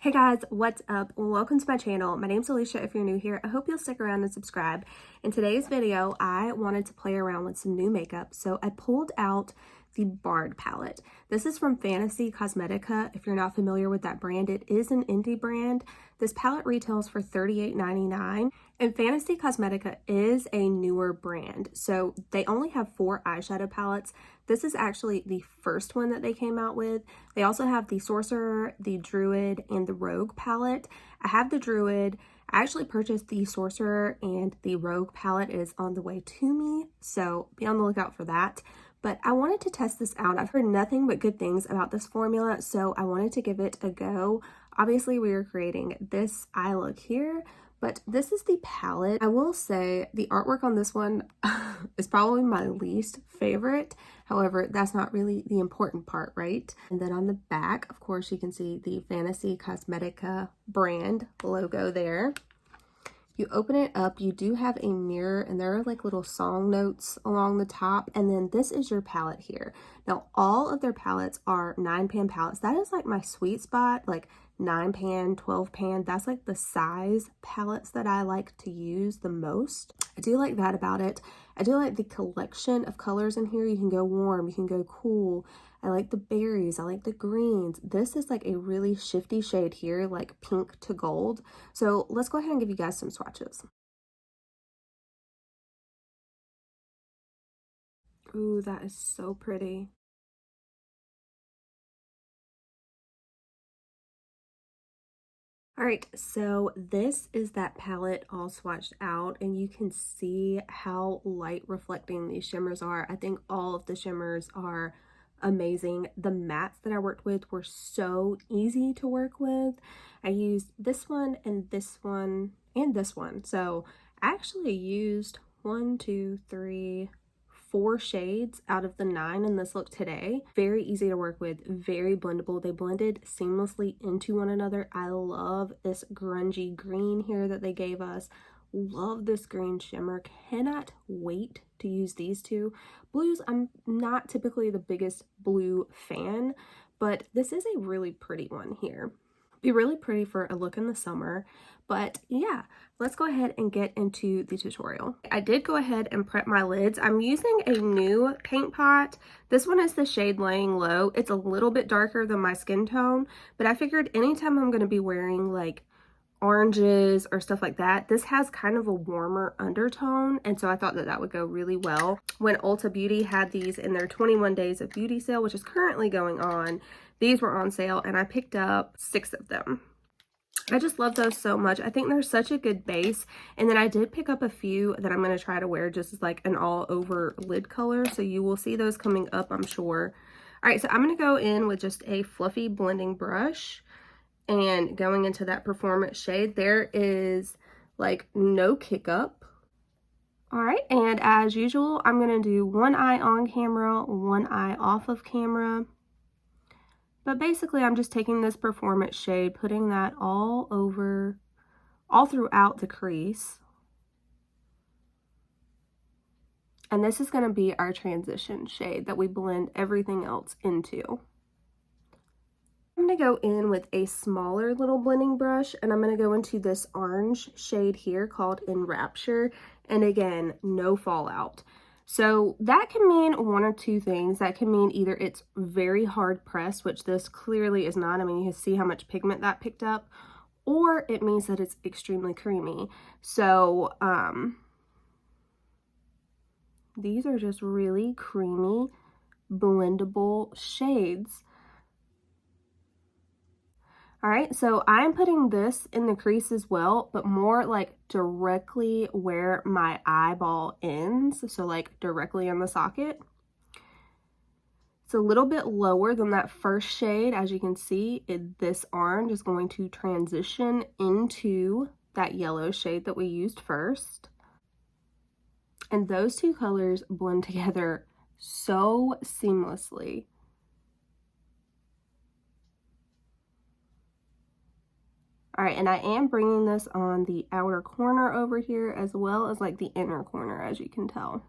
Hey guys, what's up? Welcome to my channel. My name's Alicia. If you're new here, I hope you'll stick around and subscribe. In today's video, I wanted to play around with some new makeup, so I pulled out the Bard palette. This is from Fantasy Cosmetica. If you're not familiar with that brand, it is an indie brand. This palette retails for $38.99, and Fantasy Cosmetica is a newer brand, so they only have 4 eyeshadow palettes. This is actually the first one that they came out with. They also have the Sorcerer, the Druid, and the Rogue palette. I have the Druid. I actually purchased the Sorcerer, and the Rogue palette is on the way to me, so be on the lookout for that. But I wanted to test this out. I've heard nothing but good things about this formula, so I wanted to give it a go. Obviously, we are creating this eye look here, but this is the palette. I will say the artwork on this one is probably my least favorite. However, that's not really the important part, right? And then on the back, of course, you can see the Fantasy Cosmetica brand logo there. You open it up, you do have a mirror, and there are like little song notes along the top, and then this is your palette here. Now, all of their palettes are 9-pan palettes. That is like my sweet spot, like 9-pan, 12-pan. That's like the size palettes that I like to use the most. I do like that about it. I do like the collection of colors in here. You can go warm, you can go cool. I like the berries, I like the greens. This is like a really shifty shade here, like pink to gold. So let's go ahead and give you guys some swatches. Ooh, that is so pretty. All right, so this is that palette all swatched out, and you can see how light reflecting these shimmers are. I think all of the shimmers are amazing. The mattes that I worked with were so easy to work with. I used this one and this one and this one. So I actually used 4 shades out of the 9 in this look today. Very easy to work with, very blendable. They blended seamlessly into one another. I love this grungy green here that they gave us. Love this green shimmer. Cannot wait to use these two. Blues, I'm not typically the biggest blue fan, but this is a really pretty one here. Be really pretty for a look in the summer. But yeah, let's go ahead and get into the tutorial. I did go ahead and prep my lids. I'm using a new paint pot. This one is the shade Laying Low. It's a little bit darker than my skin tone, but I figured anytime I'm going to be wearing like oranges or stuff like that, this has kind of a warmer undertone, and so I thought that that would go really well. When Ulta Beauty had these in their 21 days of beauty sale, which is currently going on, these were on sale, and I picked up 6 of them. I just love those so much. I think they're such a good base. And then I did pick up a few that I'm going to try to wear just as like an all over lid color, so you will see those coming up, I'm sure. All right, so I'm going to go in with just a fluffy blending brush and going into that performance shade. There is like no kick up. All right, and as usual, I'm going to do one eye on camera, one eye off of camera. But basically, I'm just taking this performance shade, putting that all over, all throughout the crease. And this is going to be our transition shade that we blend everything else into. I'm going to go in with a smaller little blending brush, and I'm going to go into this orange shade here called Enrapture. And again, no fallout. So that can mean one or two things. That can mean either it's very hard pressed, which this clearly is not. I mean, you can see how much pigment that picked up, or it means that it's extremely creamy. So these are just really creamy, blendable shades. All right, so I'm putting this in the crease as well, but more like directly where my eyeball ends, so like directly in the socket. It's a little bit lower than that first shade. As you can see, this orange is going to transition into that yellow shade that we used first. And those two colors blend together so seamlessly. All right, and I am bringing this on the outer corner over here as well as like the inner corner, as you can tell.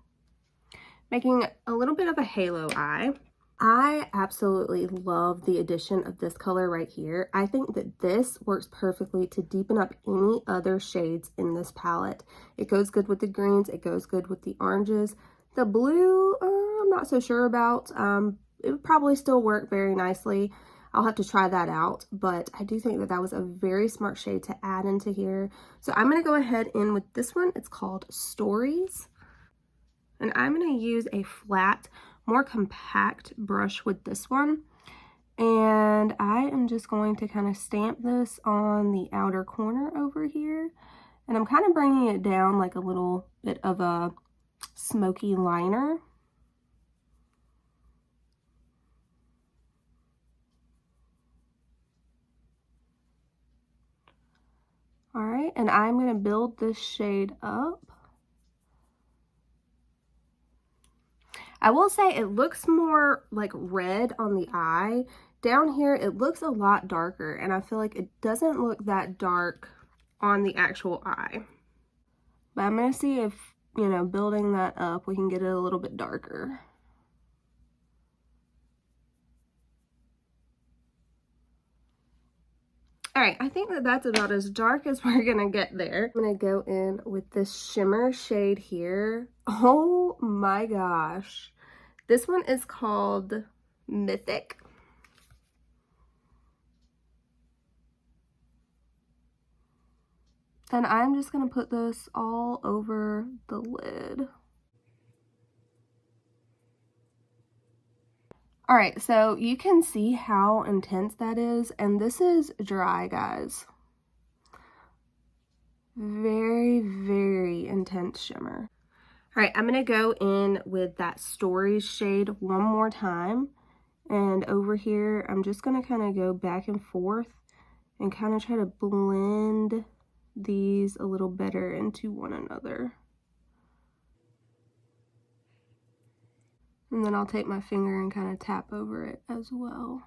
Making a little bit of a halo eye. I absolutely love the addition of this color right here. I think that this works perfectly to deepen up any other shades in this palette. It goes good with the greens, it goes good with the oranges. The blue, I'm not so sure about. It would probably still work very nicely. I'll have to try that out, but I do think that that was a very smart shade to add into here. So I'm going to go ahead in with this one. It's called Stories. And I'm going to use a flat, more compact brush with this one. And I am just going to kind of stamp this on the outer corner over here. And I'm kind of bringing it down like a little bit of a smoky liner. All right, and I'm going to build this shade up. I will say it looks more like red on the eye. Down here, it looks a lot darker, and I feel like it doesn't look that dark on the actual eye. But I'm going to see if, you know, building that up, we can get it a little bit darker. All right, I think that that's about as dark as we're gonna get there. I'm gonna go in with this shimmer shade here. Oh my gosh. This one is called Mythic. And I'm just gonna put this all over the lid. All right, so you can see how intense that is, and this is dry, guys. Very, very intense shimmer. All right, I'm gonna go in with that Stories shade one more time. And over here, I'm just gonna kind of go back and forth and kind of try to blend these a little better into one another. And then I'll take my finger and kind of tap over it as well.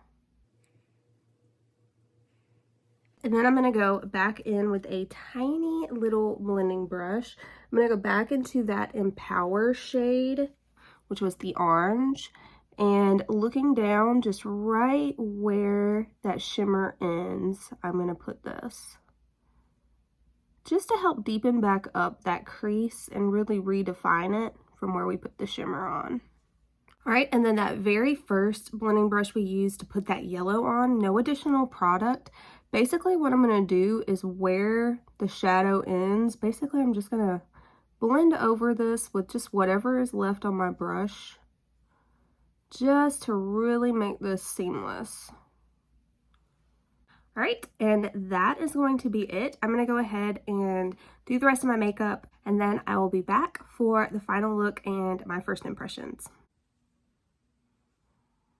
And then I'm going to go back in with a tiny little blending brush. I'm going to go back into that Empower shade, which was the orange. And looking down just right where that shimmer ends, I'm going to put this. Just to help deepen back up that crease and really redefine it from where we put the shimmer on. All right, and then that very first blending brush we used to put that yellow on, no additional product. Basically what I'm going to do is where the shadow ends, basically I'm just going to blend over this with just whatever is left on my brush, just to really make this seamless. All right, and that is going to be it. I'm going to go ahead and do the rest of my makeup, and then I will be back for the final look and my first impressions.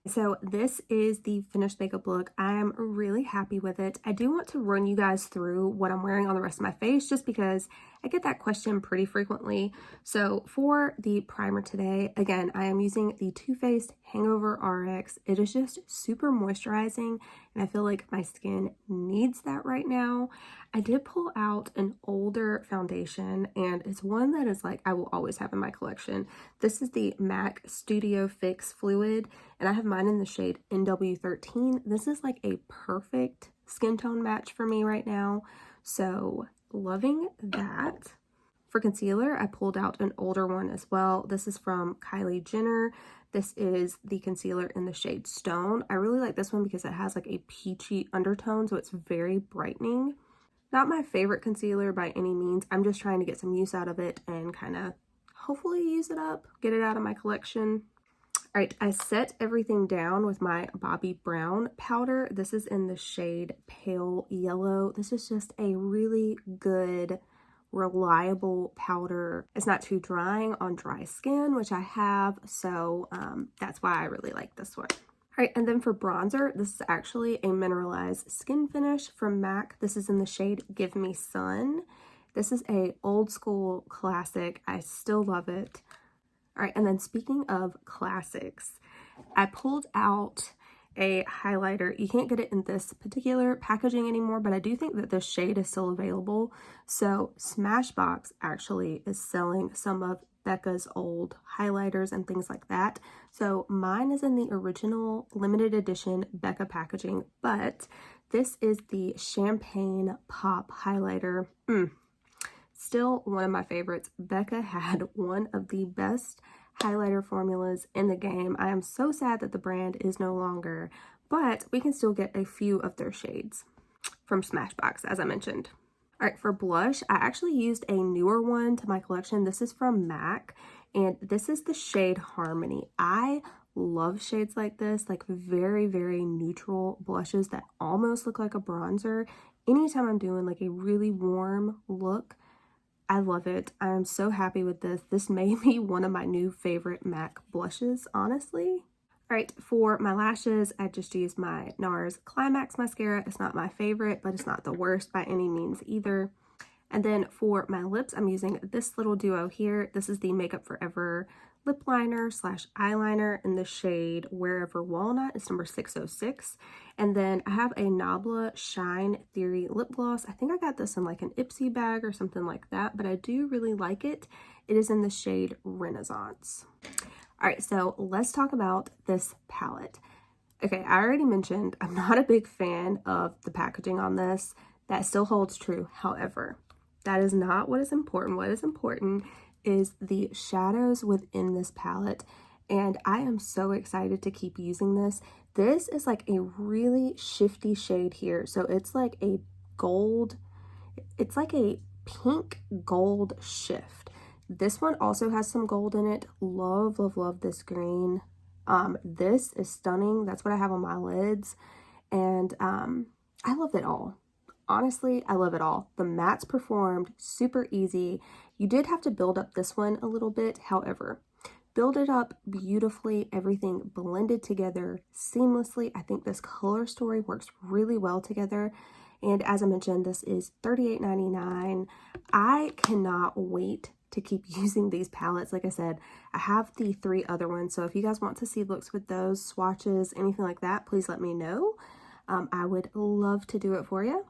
So this is the finished makeup look. I'm really happy with it. I do want to run you guys through what I'm wearing on the rest of my face just because I get that question pretty frequently. So for the primer today, again, I am using the Too Faced Hangover RX. It is just super moisturizing and I feel like my skin needs that right now. I did pull out an older foundation and it's one that is like I will always have in my collection. This is the MAC Studio Fix Fluid and I have mine in the shade NW13. This is like a perfect skin tone match for me right now. So loving that. For concealer, I pulled out an older one as well. This is from Kylie Jenner. This is the concealer in the shade Stone. I really like this one because it has like a peachy undertone, so it's very brightening. Not my favorite concealer by any means. I'm just trying to get some use out of it and kind of hopefully use it up, get it out of my collection. All right, I set everything down with my Bobbi Brown powder. This is in the shade Pale Yellow. This is just a really good, reliable powder. It's not too drying on dry skin, which I have, so that's why I really like this one. All right, and then for bronzer, this is actually a mineralized skin finish from MAC. This is in the shade Give Me Sun. This is a old school classic. I still love it. All right, and then speaking of classics, I pulled out a highlighter. You can't get it in this particular packaging anymore, but I do think that this shade is still available. So Smashbox actually is selling some of Becca's old highlighters and things like that. So mine is in the original limited edition Becca packaging, but this is the Champagne Pop highlighter. Still one of my favorites. Becca had one of the best highlighter formulas in the game. I am so sad that the brand is no longer, but we can still get a few of their shades from Smashbox, as I mentioned. All right, for blush, I actually used a newer one to my collection. This is from MAC, and this is the shade Harmony. I love shades like this, like very, very neutral blushes that almost look like a bronzer. Anytime I'm doing like a really warm look, I love it. I'm so happy with this. This may be one of my new favorite MAC blushes, honestly. All right, for my lashes, I just used my NARS Climax mascara. It's not my favorite, but it's not the worst by any means either. And then for my lips, I'm using this little duo here. This is the Makeup Forever lip liner slash eyeliner in the shade Wherever Walnut. It's number 606. And then I have a Nabla Shine Theory lip gloss. I think I got this in like an Ipsy bag or something like that, but I do really like it. It is in the shade Renaissance. All right, so let's talk about this palette. Okay, I already mentioned I'm not a big fan of the packaging on this. That still holds true. However, that is not what is important. What is important is the shadows within this palette, and I am so excited to keep using this. This is like a really shifty shade here, so it's like a gold, it's like a pink gold shift. This one also has some gold in it. Love, love, love this green. This is stunning. That's what I have on my lids, and I love it all. Honestly, I love it all. The mattes performed super easy. You did have to build up this one a little bit. However, build it up beautifully. Everything blended together seamlessly. I think this color story works really well together. And as I mentioned, this is $38.99. I cannot wait to keep using these palettes. Like I said, I have the 3 other ones. So if you guys want to see looks with those, swatches, anything like that, please let me know. I would love to do it for you.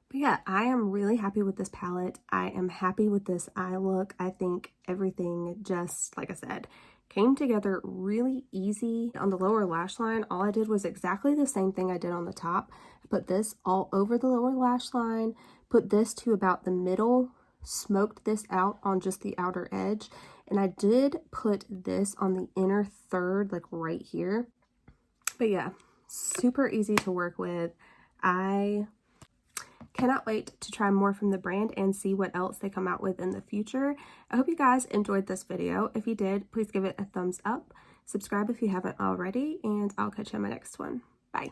But yeah, I am really happy with this palette. I am happy with this eye look. I think everything just, like I said, came together really easy. On the lower lash line, all I did was exactly the same thing I did on the top. I put this all over the lower lash line, put this to about the middle, smoked this out on just the outer edge, and I did put this on the inner third, like right here. But yeah, super easy to work with. I cannot wait to try more from the brand and see what else they come out with in the future. I hope you guys enjoyed this video. If you did, please give it a thumbs up. Subscribe if you haven't already, and I'll catch you in my next one. Bye.